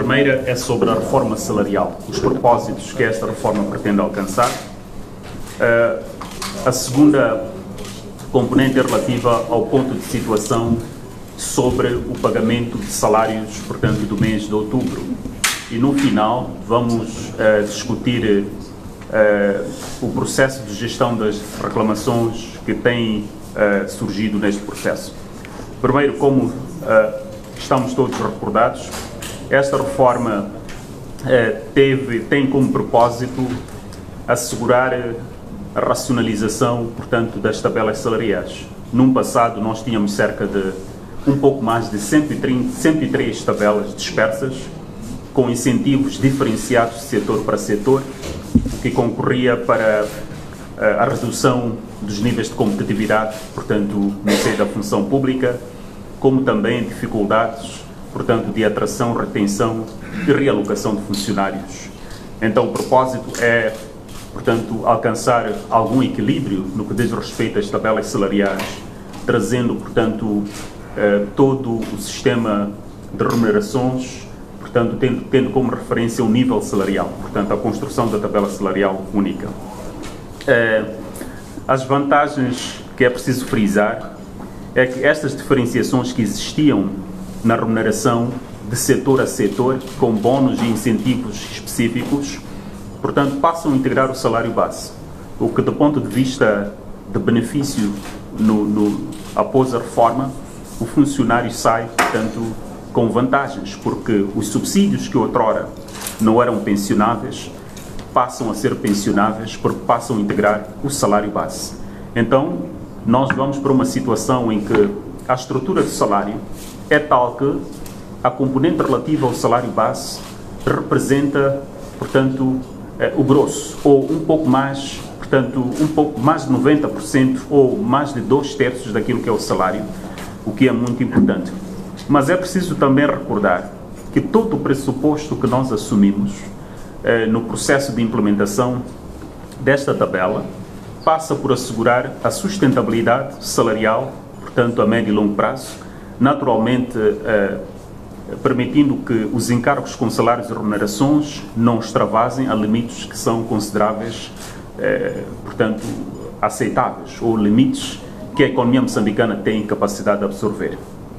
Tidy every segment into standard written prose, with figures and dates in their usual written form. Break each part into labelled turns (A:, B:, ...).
A: primeira é sobre a reforma salarial, os propósitos que esta reforma pretende alcançar. A segunda componente é relativa ao ponto de situação sobre o pagamento de salários, portanto, do mês de outubro. E no final vamos discutir o processo de gestão das reclamações que têm surgido neste processo. Primeiro, como estamos todos recordados, esta reforma tem como propósito assegurar a racionalização, portanto, das tabelas salariais. Num passado, nós tínhamos cerca de um pouco mais de 103 tabelas dispersas, com incentivos diferenciados de setor para setor, o que concorria para a redução dos níveis de competitividade, portanto, no seio da função pública, como também dificuldades, portanto, de atração, retenção e realocação de funcionários. Então, o propósito é, portanto, alcançar algum equilíbrio no que diz respeito às tabelas salariais, trazendo, portanto, todo o sistema de remunerações, portanto, tendo como referência o nível salarial, portanto, a construção da tabela salarial única. As vantagens que é preciso frisar é que estas diferenciações que existiam na remuneração de setor a setor, com bónus e incentivos específicos, portanto, passam a integrar o salário base, o que, do ponto de vista de benefício após a reforma, o funcionário sai, portanto, com vantagens, porque os subsídios que outrora não eram pensionáveis passam a ser pensionáveis porque passam a integrar o salário base. Então, nós vamos para uma situação em que a estrutura do salário é tal que a componente relativa ao salário base representa, portanto, o grosso, ou um pouco mais, portanto, um pouco mais de 90% ou mais de 2/3 daquilo que é o salário, o que é muito importante. Mas é preciso também recordar que todo o pressuposto que nós assumimos no processo de implementação desta tabela passa por assegurar a sustentabilidade salarial, portanto, a médio e longo prazo, naturalmente permitindo que os encargos com salários e remunerações não extravasem a limites que são consideráveis, portanto, aceitáveis, ou limites que a economia moçambicana tem capacidade de absorver.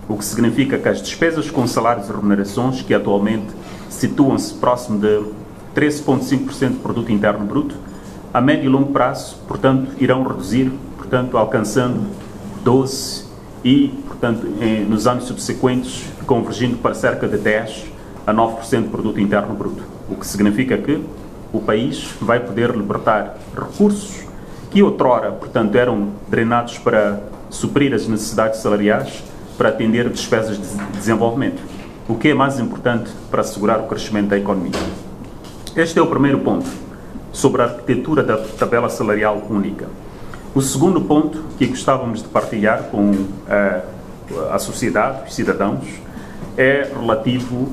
A: O que significa que as despesas com salários e remunerações, que atualmente situam-se próximo de 13,5% do produto interno bruto, a médio e longo prazo, portanto, irão reduzir, portanto, alcançando 12% e, portanto, nos anos subsequentes, convergindo para cerca de 10% a 9% do produto interno bruto. O que significa que o país vai poder libertar recursos que outrora, portanto, eram drenados para suprir as necessidades salariais, para atender despesas de desenvolvimento, o que é mais importante para assegurar o crescimento da economia. Este é o primeiro ponto, sobre a arquitetura da tabela salarial única. O segundo ponto que gostávamos de partilhar com a sociedade, os cidadãos, é relativo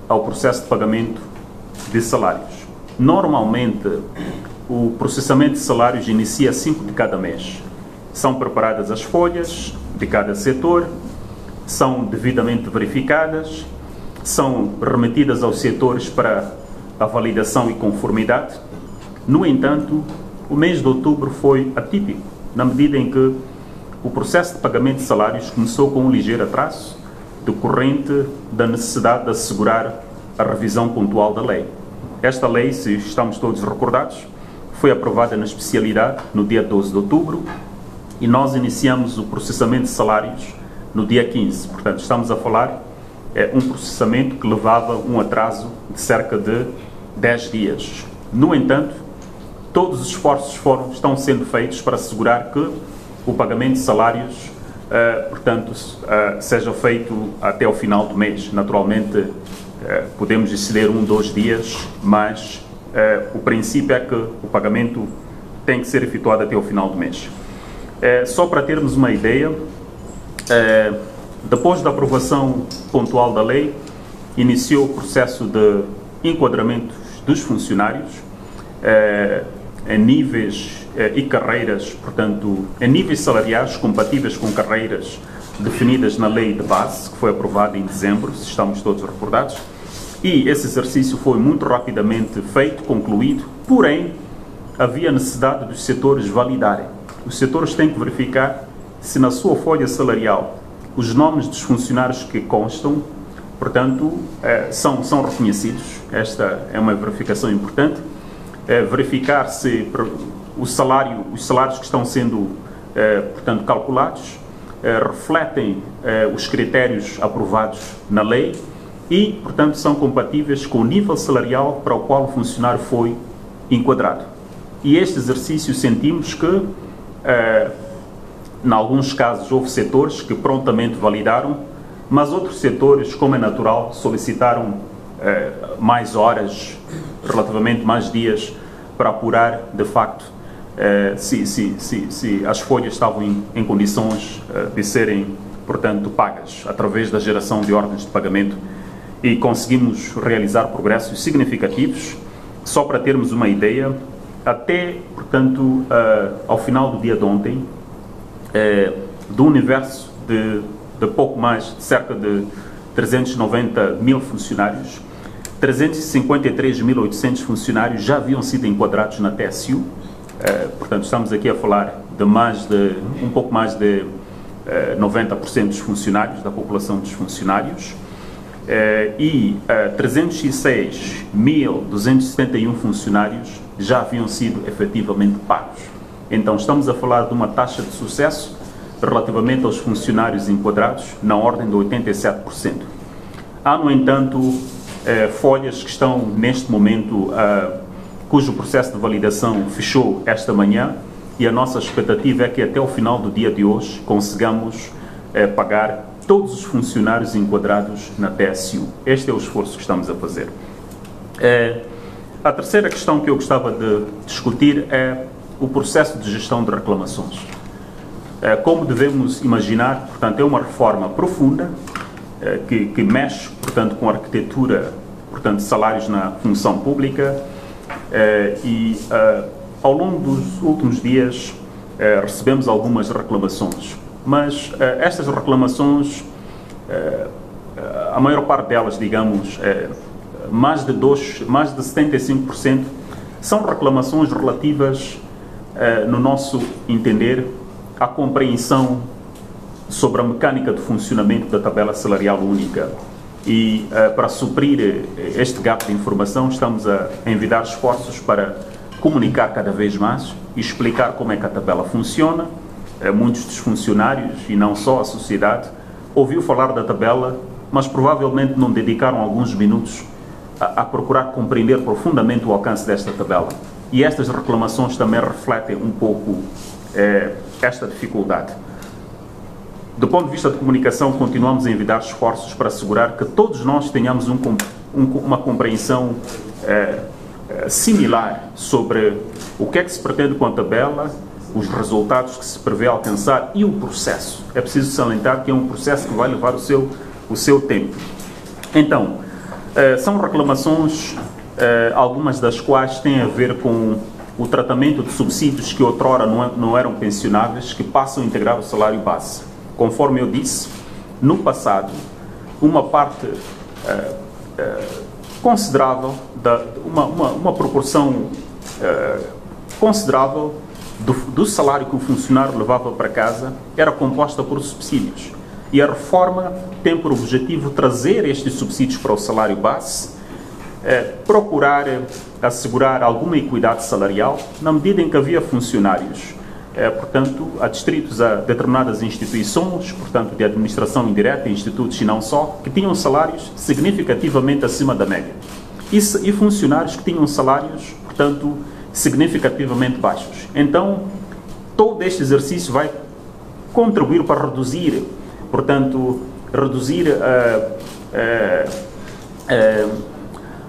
A: ao processo de pagamento de salários. Normalmente, o processamento de salários inicia 5 de cada mês. São preparadas as folhas de cada setor, são devidamente verificadas, são remetidas aos setores para a validação e conformidade. No entanto, o mês de outubro foi atípico, na medida em que o processo de pagamento de salários começou com um ligeiro atraso, decorrente da necessidade de assegurar a revisão pontual da lei. Esta lei, se estamos todos recordados, foi aprovada na especialidade no dia 12 de outubro e nós iniciamos o processamento de salários no dia 15. Portanto, estamos a falar um processamento que levava um atraso de cerca de 10 dias. No entanto, todos os esforços estão sendo feitos para assegurar que o pagamento de salários, portanto, seja feito até ao final do mês. Naturalmente, podemos exceder 2 dias, mas o princípio é que o pagamento tem que ser efetuado até ao final do mês. Só para termos uma ideia, depois da aprovação pontual da lei, iniciou o processo de enquadramento dos funcionários em níveis e carreiras, portanto, em níveis salariais compatíveis com carreiras definidas na lei de base, que foi aprovada em dezembro, se estamos todos recordados, E esse exercício foi muito rapidamente feito, concluído, porém, havia necessidade dos setores validarem. Os setores têm que verificar se na sua folha salarial os nomes dos funcionários que constam, portanto, são reconhecidos. Esta é uma verificação importante. Verificar se os salários que estão sendo, portanto, calculados refletem os critérios aprovados na lei e, portanto, são compatíveis com o nível salarial para o qual o funcionário foi enquadrado. E este exercício sentimos que, em alguns casos, houve setores que prontamente validaram, mas outros setores, como é natural, solicitaram mais horas, relativamente mais dias, para apurar, de facto, se as folhas estavam em condições de serem, portanto, pagas, através da geração de ordens de pagamento, e conseguimos realizar progressos significativos. Só para termos uma ideia, até, portanto, ao final do dia de ontem, do universo de pouco mais, de cerca de 390 mil funcionários, 353.800 funcionários já haviam sido enquadrados na TSU. Portanto, estamos aqui a falar de um pouco mais de 90% dos funcionários, da população dos funcionários, e 306.271 funcionários já haviam sido efetivamente pagos. Então, estamos a falar de uma taxa de sucesso relativamente aos funcionários enquadrados na ordem de 87%. Há, no entanto, folhas que estão neste momento, cujo processo de validação fechou esta manhã, e a nossa expectativa é que até o final do dia de hoje consigamos pagar todos os funcionários enquadrados na TSU. Este é o esforço que estamos a fazer. A terceira questão que eu gostava de discutir é o processo de gestão de reclamações. Como devemos imaginar, portanto, é uma reforma profunda que mexe, portanto, com a arquitetura, portanto, de salários na função pública, e ao longo dos últimos dias recebemos algumas reclamações, mas estas reclamações, a maior parte delas, digamos, mais de 75%, são reclamações relativas, no nosso entender, à compreensão sobre a mecânica de funcionamento da tabela salarial única. E para suprir este gap de informação, estamos a envidar esforços para comunicar cada vez mais e explicar como é que a tabela funciona. Muitos dos funcionários, e não só a sociedade, ouviu falar da tabela, mas provavelmente não dedicaram alguns minutos a procurar compreender profundamente o alcance desta tabela. E estas reclamações também refletem um pouco esta dificuldade. Do ponto de vista de comunicação, continuamos a envidar esforços para assegurar que todos nós tenhamos uma compreensão similar sobre o que é que se pretende com a tabela, os resultados que se prevê alcançar e o processo. É preciso salientar que é um processo que vai levar o seu tempo. Então, são reclamações, algumas das quais têm a ver com o tratamento de subsídios que outrora não eram pensionáveis, que passam a integrar o salário base. Conforme eu disse, no passado, uma parte considerável, uma proporção considerável do salário que o funcionário levava para casa era composta por subsídios. E a reforma tem por objetivo trazer estes subsídios para o salário base, procurar assegurar alguma equidade salarial, na medida em que havia funcionários, portanto, adscritos a determinadas instituições, portanto, de administração indireta, institutos e não só, que tinham salários significativamente acima da média. E funcionários que tinham salários, portanto, significativamente baixos. Então, todo este exercício vai contribuir para reduzir, portanto,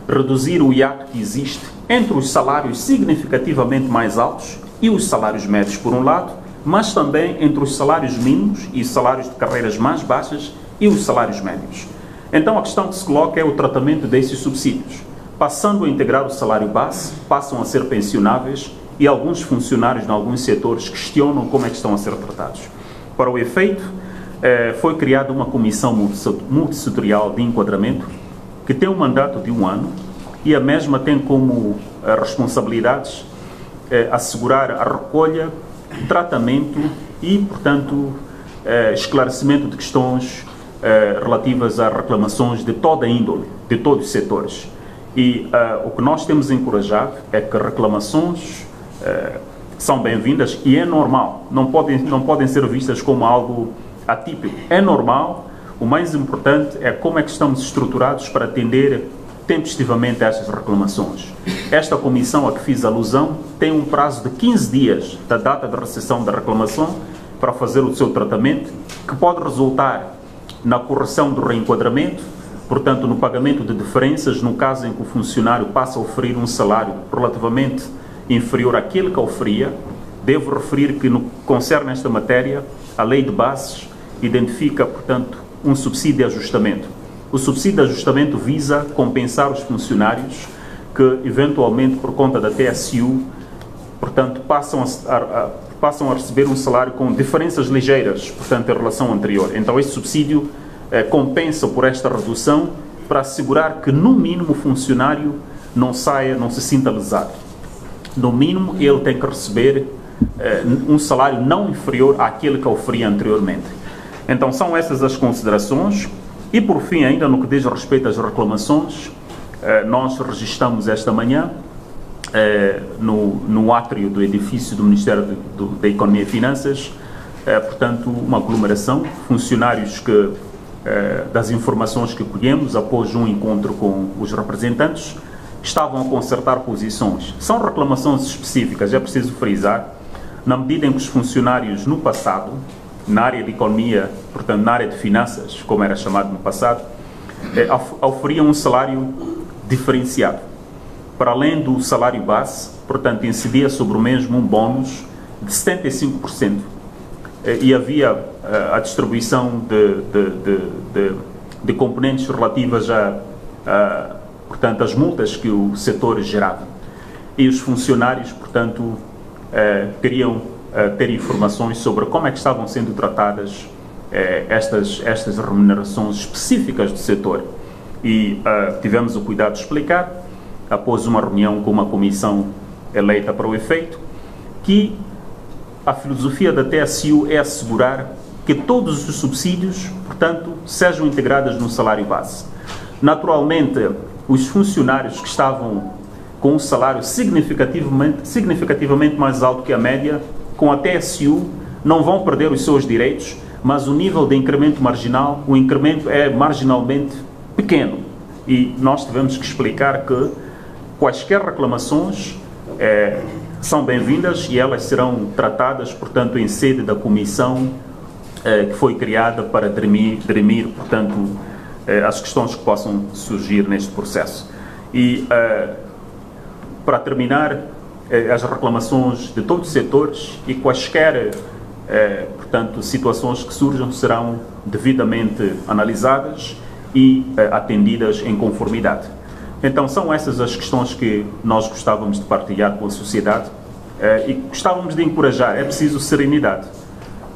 A: reduzir o hiato que existe entre os salários significativamente mais altos e os salários médios, por um lado, mas também entre os salários mínimos e salários de carreiras mais baixas e os salários médios. Então, a questão que se coloca é o tratamento desses subsídios. Passando a integrar o salário base, passam a ser pensionáveis e alguns funcionários em alguns setores questionam como é que estão a ser tratados. Para o efeito, foi criada uma comissão multissetorial de enquadramento que tem um mandato de 1 ano e a mesma tem como responsabilidades assegurar a recolha, tratamento e, portanto, esclarecimento de questões relativas a reclamações de toda a índole, de todos os setores. E o que nós temos encorajado é que reclamações são bem-vindas e é normal, não podem ser vistas como algo atípico. É normal, o mais importante é como é que estamos estruturados para atender tempestivamente a estas reclamações. Esta comissão a que fiz alusão tem um prazo de 15 dias da data de recepção da reclamação para fazer o seu tratamento, que pode resultar na correção do reenquadramento, portanto, no pagamento de diferenças, no caso em que o funcionário passa a oferir um salário relativamente inferior àquele que oferia. Devo referir que, no que concerne esta matéria, a Lei de Bases identifica, portanto, um subsídio de ajustamento. O subsídio de ajustamento visa compensar os funcionários que, eventualmente, por conta da TSU, portanto, passam a receber um salário com diferenças ligeiras, portanto, em relação ao anterior. Então, este subsídio compensa por esta redução para assegurar que, no mínimo, o funcionário não se sinta lesado. No mínimo, ele tem que receber um salário não inferior àquele que oferia anteriormente. Então, são essas as considerações. E, por fim, ainda no que diz respeito às reclamações, nós registramos esta manhã, no átrio do edifício do Ministério da Economia e Finanças, portanto, uma aglomeração, funcionários que, das informações que colhemos após um encontro com os representantes, estavam a concertar posições. São reclamações específicas, é preciso frisar, na medida em que os funcionários no passado, na área de economia, portanto na área de finanças, como era chamado no passado, oferiam um salário diferenciado. Para além do salário base, portanto, incidia sobre o mesmo um bónus de 75%. E havia a distribuição de componentes relativas portanto, às multas que o setor gerava. E os funcionários, portanto, queriam ter informações sobre como é que estavam sendo tratadas estas remunerações específicas do setor. E tivemos o cuidado de explicar, após uma reunião com uma comissão eleita para o efeito, que a filosofia da TSU é assegurar que todos os subsídios, portanto, sejam integrados no salário base. Naturalmente, os funcionários que estavam com um salário significativamente mais alto que a média, com a TSU, não vão perder os seus direitos, mas o nível de incremento marginal, o incremento é marginalmente pequeno. E nós tivemos que explicar que quaisquer reclamações são bem-vindas e elas serão tratadas, portanto, em sede da comissão que foi criada para dirimir, portanto, as questões que possam surgir neste processo. E, para terminar, as reclamações de todos os setores e quaisquer, portanto, situações que surjam serão devidamente analisadas e atendidas em conformidade. Então, são essas as questões que nós gostávamos de partilhar com a sociedade e gostávamos de encorajar. É preciso serenidade.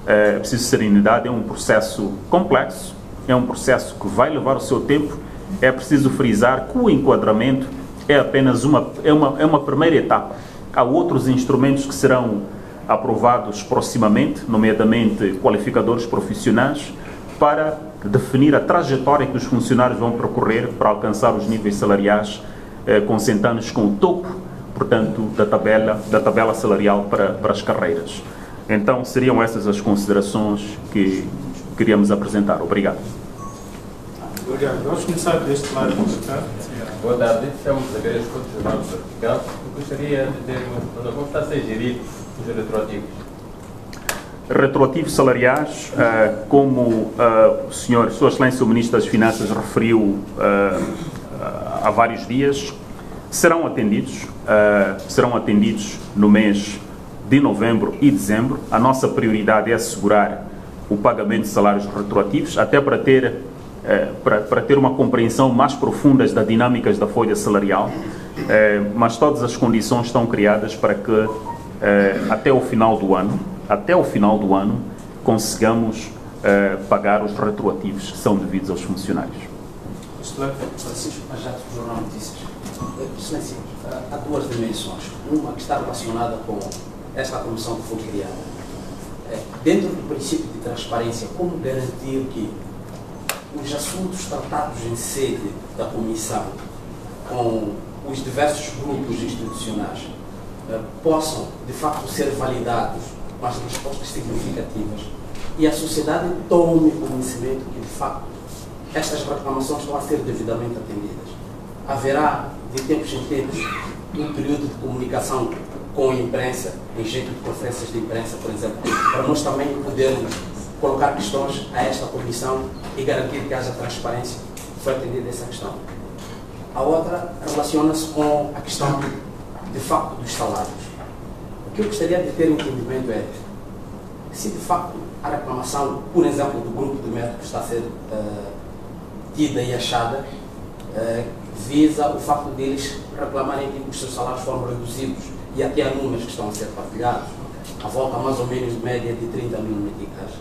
A: É preciso serenidade, é um processo complexo, é um processo que vai levar o seu tempo. É preciso frisar que o enquadramento é apenas uma primeira etapa. Há outros instrumentos que serão aprovados proximamente, nomeadamente qualificadores profissionais, para definir a trajetória que os funcionários vão percorrer para alcançar os níveis salariais, concentrando-nos com o topo, portanto, da tabela salarial para as carreiras. Então, seriam essas as considerações que queríamos apresentar. Obrigado.
B: Obrigado. Vamos começar deste lado.
C: Boa tarde. Chamo-me Zacarias Couto, jornal do Vertical. Eu gostaria de ter como está a ser gerido os retroativos.
A: Retroativos salariais, como Sua Excelência o Ministro das Finanças referiu há vários dias, serão atendidos no mês de novembro e dezembro. A nossa prioridade é assegurar o pagamento de salários retroativos, até para ter uma compreensão mais profunda das dinâmicas da folha salarial, mas todas as condições estão criadas para que até o final do ano consigamos pagar os retroativos que são devidos aos funcionários.
B: Este lado.
D: Francisco Majato, Jornal Notícias. Excelência, há duas dimensões. Uma que está relacionada com esta comissão que foi criada. Dentro do princípio de transparência, como garantir que os assuntos tratados em sede da comissão com os diversos grupos institucionais possam, de facto, ser validados com as respostas significativas e a sociedade tome conhecimento que, de facto, estas reclamações estão a ser devidamente atendidas. Haverá, de tempos em tempos, um período de comunicação com a imprensa, em jeito de conferências de imprensa, por exemplo, para nós também podermos colocar questões a esta comissão e garantir que haja transparência. Foi atendida essa questão. A outra relaciona-se com a questão, de facto, dos salários. O que eu gostaria de ter entendimento é se, de facto, a reclamação, por exemplo, do grupo de médicos está a ser tida e achada, visa o facto deles reclamarem que os seus salários foram reduzidos e até há números que estão a ser partilhados, à volta mais ou menos de média de 30 mil meticais.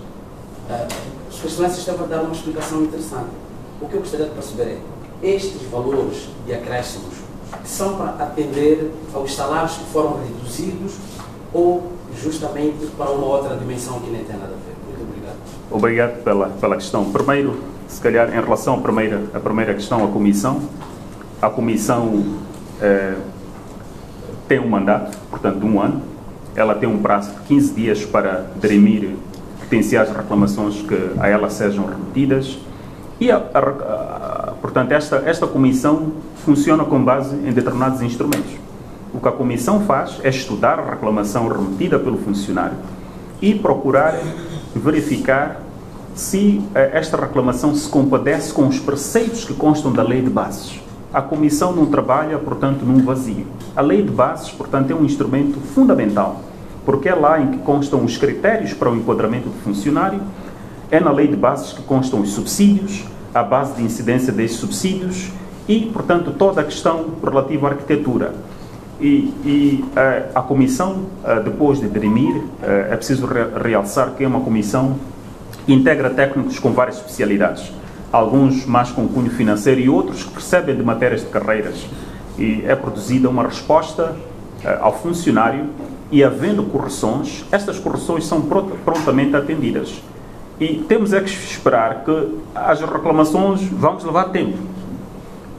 D: As Excelências estão a dar uma explicação interessante. O que eu gostaria de perceber é estes valores de acréscimos são para atender aos salários que foram reduzidos ou justamente para uma outra dimensão que nem tem nada a ver. Muito obrigado.
A: Obrigado pela questão. Primeiro, se calhar, em relação à primeira questão, a Comissão tem um mandato, portanto, de 1 ano. Ela tem um prazo de 15 dias para dirimir potenciais reclamações que a ela sejam remetidas. E, portanto, esta Comissão funciona com base em determinados instrumentos. O que a Comissão faz é estudar a reclamação remetida pelo funcionário e procurar verificar se esta reclamação se compadece com os preceitos que constam da Lei de Bases. A Comissão não trabalha, portanto, num vazio. A Lei de Bases, portanto, é um instrumento fundamental, porque é lá em que constam os critérios para o enquadramento do funcionário, é na Lei de Bases que constam os subsídios, a base de incidência desses subsídios e, portanto, toda a questão relativa à arquitetura. A Comissão, depois de dirimir, é preciso realçar que é uma Comissão que integra técnicos com várias especialidades, alguns mais com cunho financeiro e outros que percebem de matérias de carreiras. E é produzida uma resposta ao funcionário e, havendo correções, estas correções são prontamente atendidas. E temos é que esperar que as reclamações vamos levar tempo.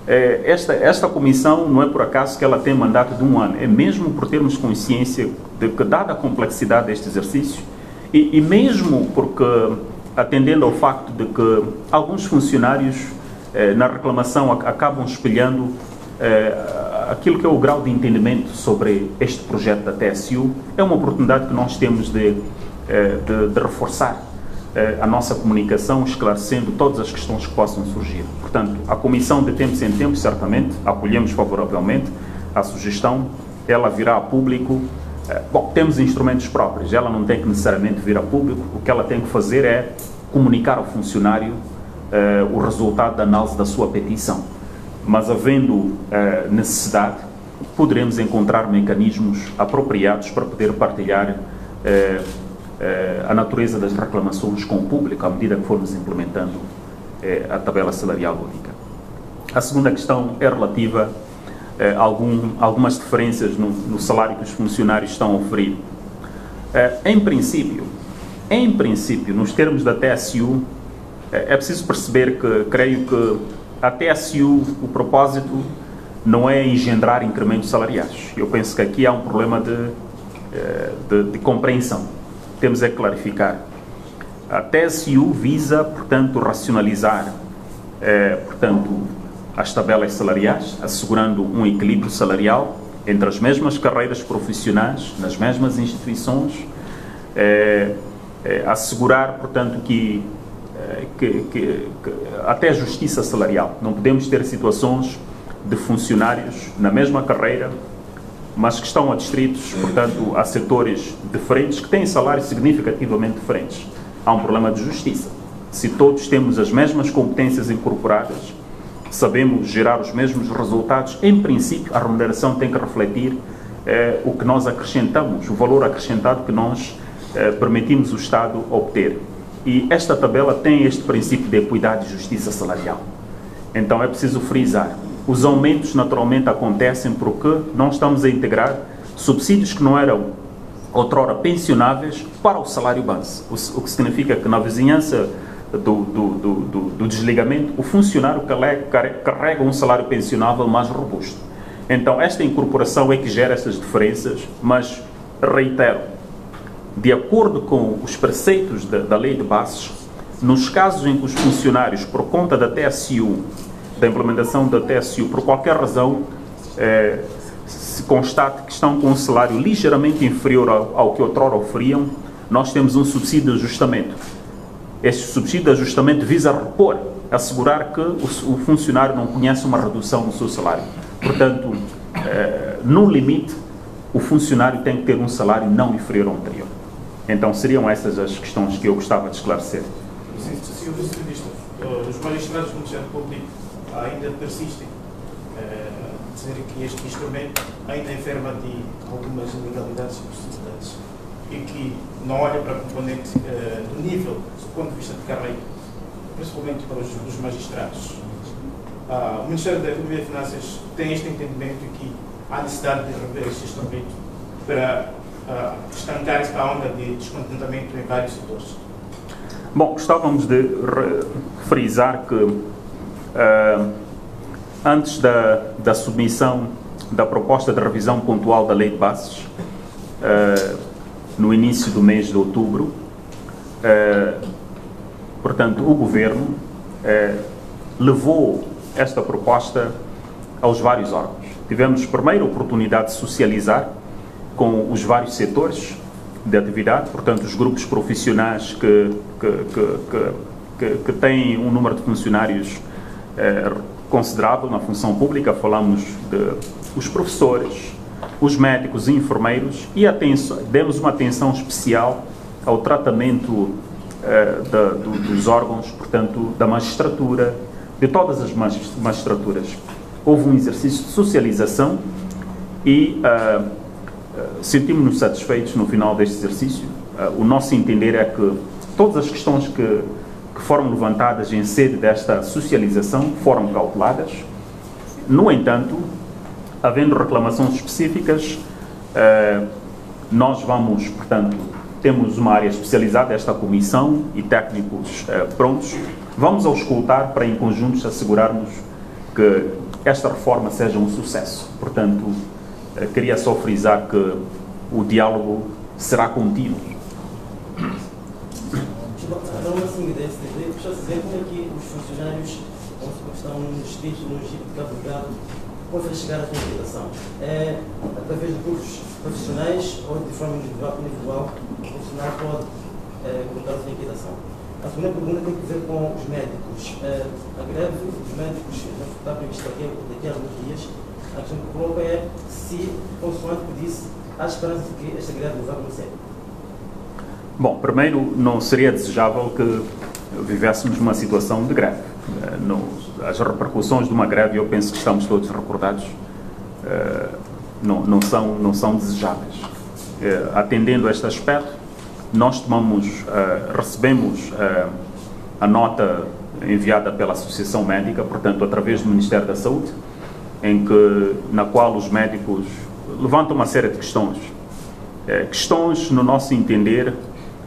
A: Esta Comissão não é por acaso que ela tem mandato de 1 ano, é mesmo por termos consciência de que, dada a complexidade deste exercício, e mesmo porque, atendendo ao facto de que alguns funcionários na reclamação acabam espelhando aquilo que é o grau de entendimento sobre este projeto da TSU, é uma oportunidade que nós temos de reforçar a nossa comunicação, esclarecendo todas as questões que possam surgir. Portanto, a Comissão, de tempos em tempos, certamente, acolhemos favoravelmente a sugestão, ela virá a público. Bom, temos instrumentos próprios, ela não tem que necessariamente vir a público, o que ela tem que fazer é comunicar ao funcionário o resultado da análise da sua petição. Mas, havendo necessidade, poderemos encontrar mecanismos apropriados para poder partilhar a natureza das reclamações com o público à medida que formos implementando a tabela salarial única. A segunda questão é relativa a algumas diferenças no salário que os funcionários estão a oferir. Em princípio, nos termos da TSU, é preciso perceber que, creio que a TSU, o propósito não é engendrar incrementos salariais. Eu penso que aqui há um problema de compreensão. Temos é que clarificar. A TSU visa, portanto, racionalizar, as tabelas salariais, assegurando um equilíbrio salarial entre as mesmas carreiras profissionais, nas mesmas instituições, assegurar, portanto, que até a justiça salarial. Não podemos ter situações de funcionários na mesma carreira, mas que estão adstritos, portanto, a setores diferentes, que têm salários significativamente diferentes. Há um problema de justiça. Se todos temos as mesmas competências incorporadas, sabemos gerar os mesmos resultados, em princípio, a remuneração tem que refletir o que nós acrescentamos, o valor acrescentado que nós permitimos o Estado obter. E esta tabela tem este princípio de equidade e justiça salarial. Então é preciso frisar. Os aumentos naturalmente acontecem porque não estamos a integrar subsídios que não eram outrora pensionáveis para o salário base. O que significa que na vizinhança do desligamento, o funcionário carrega um salário pensionável mais robusto. Então esta incorporação é que gera essas diferenças, mas reitero, de acordo com os preceitos da lei de bases, nos casos em que os funcionários, por conta da TSU, da implementação da TSU, por qualquer razão, se constate que estão com um salário ligeiramente inferior ao que outrora oferiam, nós temos um subsídio de ajustamento. Este subsídio de ajustamento visa repor, assegurar que o funcionário não conhece uma redução no seu salário. Portanto, no limite, o funcionário tem que ter um salário não inferior ao anterior. Então, seriam essas as questões que eu gostava de esclarecer.
B: Senhor Vice-Ministro, os magistrados do Ministério Público ainda persistem em dizer que este instrumento ainda enferma de algumas ilegalidades e possibilidades e que não olha para a componente do nível, do ponto de vista de carreira, principalmente para os magistrados. O Ministério da Economia e Finanças tem este entendimento que há necessidade de rever este instrumento para estancar esta onda de descontentamento em vários setores.
A: Bom, gostávamos de frisar que antes da submissão da proposta de revisão pontual da Lei de Bases, no início do mês de outubro, portanto, o Governo levou esta proposta aos vários órgãos. Tivemos primeiro a oportunidade de socializar com os vários setores de atividade, portanto, os grupos profissionais que têm um número de funcionários considerável na função pública. Falamos dos professores, os médicos e enfermeiros, e demos uma atenção especial ao tratamento dos órgãos, portanto, da magistratura, de todas as magistraturas. Houve um exercício de socialização e sentimos-nos satisfeitos no final deste exercício. O nosso entender é que todas as questões que foram levantadas em sede desta socialização foram cauteladas. No entanto, havendo reclamações específicas, nós vamos, portanto, temos uma área especializada, esta comissão e técnicos prontos. Vamos auscultar para, em conjunto, assegurarmos que esta reforma seja um sucesso. Portanto, queria só frisar que o diálogo será contínuo.
E: Não é assim, deixa eu dizer como é que os funcionários que estão inscritos no regime de Cabo Delgado podem chegar à liquidação. É através de cursos profissionais ou de forma individual, o funcionário pode colocar-se em liquidação. A segunda pergunta tem que ver com os médicos. A greve dos médicos está prevista daqui a alguns dias. A questão que coloco é se, consoante o que disse, há esperança de que esta greve vá acontecer. Bom,
A: primeiro, não seria desejável que vivêssemos uma situação de greve. As repercussões de uma greve, eu penso que estamos todos recordados, não são desejáveis. Atendendo a este aspecto, nós recebemos a nota enviada pela Associação Médica, portanto, através do Ministério da Saúde, na qual os médicos levantam uma série de questões. Questões, no nosso entender,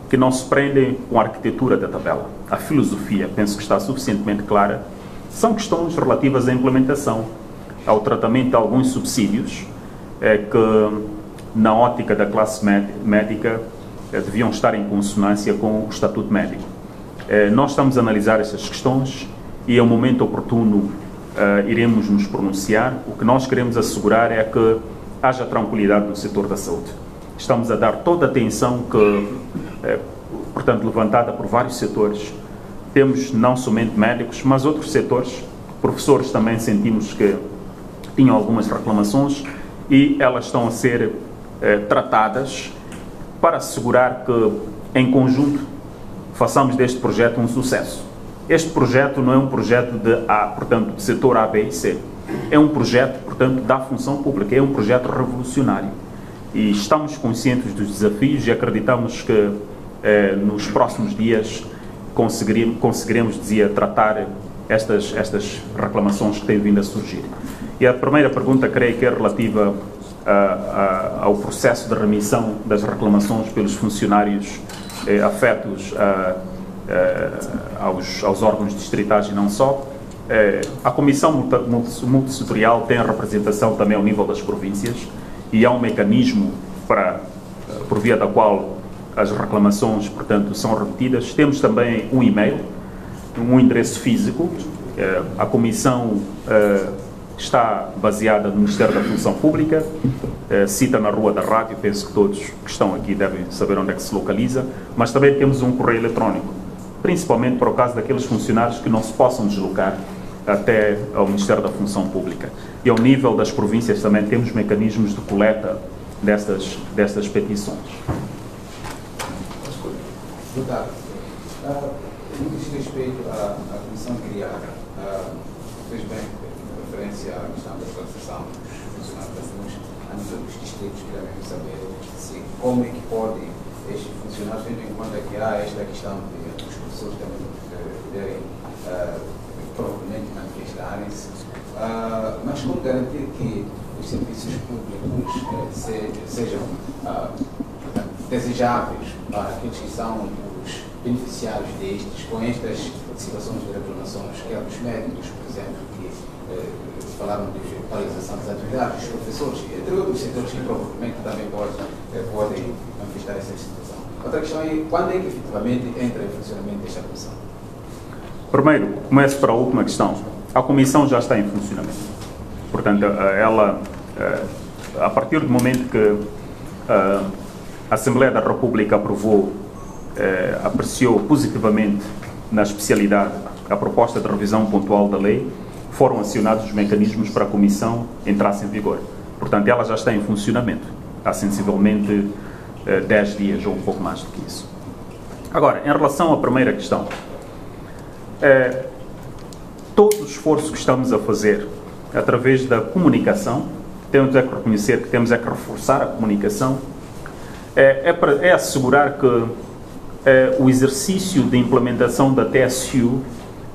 A: que não se prendem com a arquitetura da tabela. A filosofia, penso que está suficientemente clara. São questões relativas à implementação, ao tratamento de alguns subsídios, que, na ótica da classe médica, deviam estar em consonância com o Estatuto Médico. Nós estamos a analisar essas questões e, ao momento oportuno, iremos nos pronunciar. O que nós queremos assegurar é que haja tranquilidade no setor da saúde. Estamos a dar toda a atenção portanto, levantada por vários setores. Temos não somente médicos, mas outros setores. Professores também sentimos que tinham algumas reclamações e elas estão a ser tratadas para assegurar que, em conjunto, façamos deste projeto um sucesso. Este projeto não é um projeto portanto, de setor A, B e C. É um projeto, portanto, da função pública. É um projeto revolucionário. E estamos conscientes dos desafios e acreditamos que nos próximos dias conseguiremos, tratar estas reclamações que têm vindo a surgir. E a primeira pergunta, creio que é relativa ao processo de remissão das reclamações pelos funcionários afetos aos órgãos distritais e não só. A Comissão Multissetorial tem a representação também ao nível das províncias e há um mecanismo por via da qual as reclamações, portanto, são remetidas. Temos também um e-mail, um endereço físico. A Comissão está baseada no Ministério da Função Pública, cita na Rua da Rádio, penso que todos que estão aqui devem saber onde é que se localiza, mas também temos um correio eletrónico, principalmente para o caso daqueles funcionários que não se possam deslocar até ao Ministério da Função Pública. E ao nível das províncias também temos mecanismos de coleta destas petições.
F: Deputado, no que diz respeito à comissão criada, fez bem referência à questão da transição dos funcionários a nível dos distritos, que devem saber como é que podem estes funcionários, tendo em conta que há esta questão de os professores também poderem provavelmente manifestarem-se, mas como garantir que os serviços públicos sejam desejáveis para aqueles que são os beneficiários destes, com estas situações de reclamações, que é dos médicos, por exemplo, que falaram de paralisação das atividades, dos professores, entre outros setores que provavelmente também podem manifestar essa situação. Outra questão é quando é que efetivamente entra em funcionamento esta comissão?
A: Primeiro, começo para a última questão. A Comissão já está em funcionamento. Portanto, ela, a partir do momento que a Assembleia da República apreciou positivamente na especialidade a proposta de revisão pontual da lei, foram acionados os mecanismos para a Comissão entrasse em vigor. Portanto, ela já está em funcionamento há sensivelmente 10 dias ou um pouco mais do que isso. Agora, em relação à primeira questão, todo o esforço que estamos a fazer através da comunicação, temos que reconhecer que temos que reforçar a comunicação, é assegurar que o exercício de implementação da TSU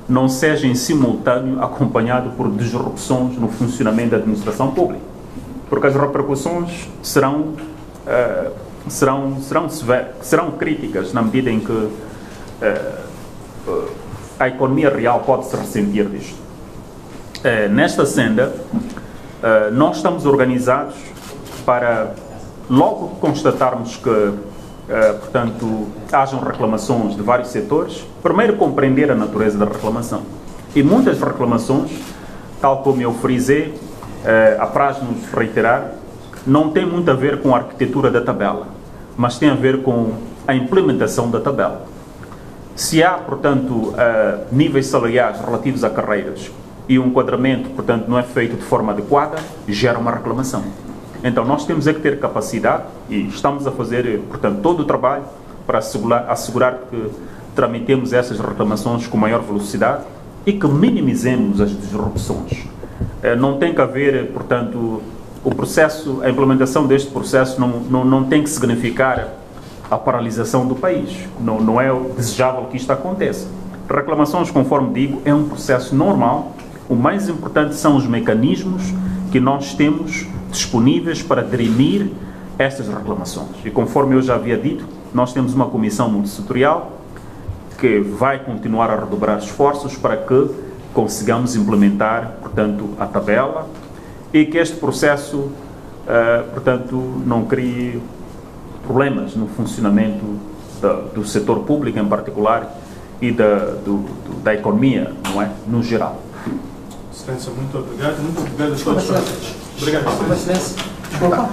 A: não seja em simultâneo acompanhado por disrupções no funcionamento da administração pública, porque as repercussões serão críticas na medida em que a economia real pode se ressentir disto. Nesta senda, nós estamos organizados para, logo que constatarmos que, portanto, hajam reclamações de vários setores, primeiro compreender a natureza da reclamação. E muitas reclamações, tal como eu frisei, apraz-nos reiterar, não tem muito a ver com a arquitetura da tabela, mas tem a ver com a implementação da tabela. Se há, portanto, níveis salariais relativos a carreiras e o enquadramento, portanto, não é feito de forma adequada, gera uma reclamação. Então, nós temos que ter capacidade, e estamos a fazer, portanto, todo o trabalho para assegurar que tramitemos essas reclamações com maior velocidade e que minimizemos as disrupções. Não tem que haver, portanto, a implementação deste processo não tem que significar a paralisação do país. Não é desejável que isto aconteça. Reclamações, conforme digo, é um processo normal. O mais importante são os mecanismos que nós temos disponíveis para dirimir estas reclamações. E conforme eu já havia dito, nós temos uma comissão multissetorial que vai continuar a redobrar esforços para que consigamos implementar, portanto, a tabela e que este processo, portanto, não crie problemas no funcionamento do setor público em particular e da economia, não é? No geral.
B: Excelência, muito obrigado. Muito obrigado a todos. Obrigado, Excelência.
D: Desculpa.